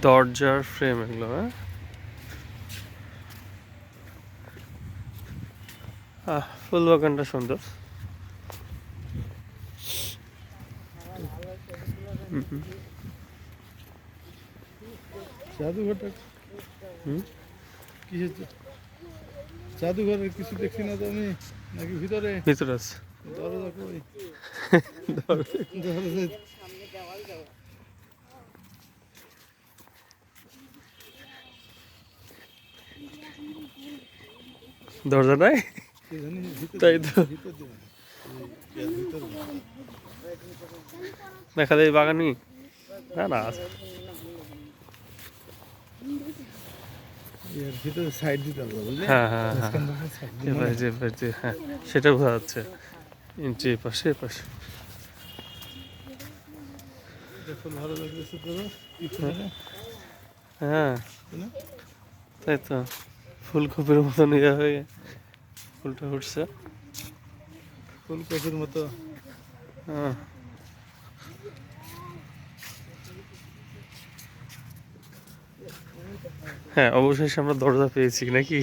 দরজার ফ্রেম এগুলো, হ্যাঁ। ফুল বাগানটা সুন্দর। জাদুঘরটা কিসের জাদুঘরের কিছু দেখছি না তো আমি, নাকি ভিতরে ভিতরে আছে। দরজা কই? দরজা নাই, তাই তো দেখা যায় বাগানই না না আছে। ভিতরে সাইড দিতে হবে, বুঝলি? হ্যাঁ হ্যাঁ হ্যাঁ, এবার যে হ্যাঁ সেটা বোঝা যাচ্ছে। এন্ট্রি পাশে পাশে ফুল ভালো লাগতেছে তো। হ্যাঁ, তাই তো ফুলকপির মতন ইয়ে হয়ে ফুলটা উঠছে। ফুলকপির মতো। হ্যাঁ হ্যাঁ, অবশেষে আমরা দরজা পেয়েছি নাকি?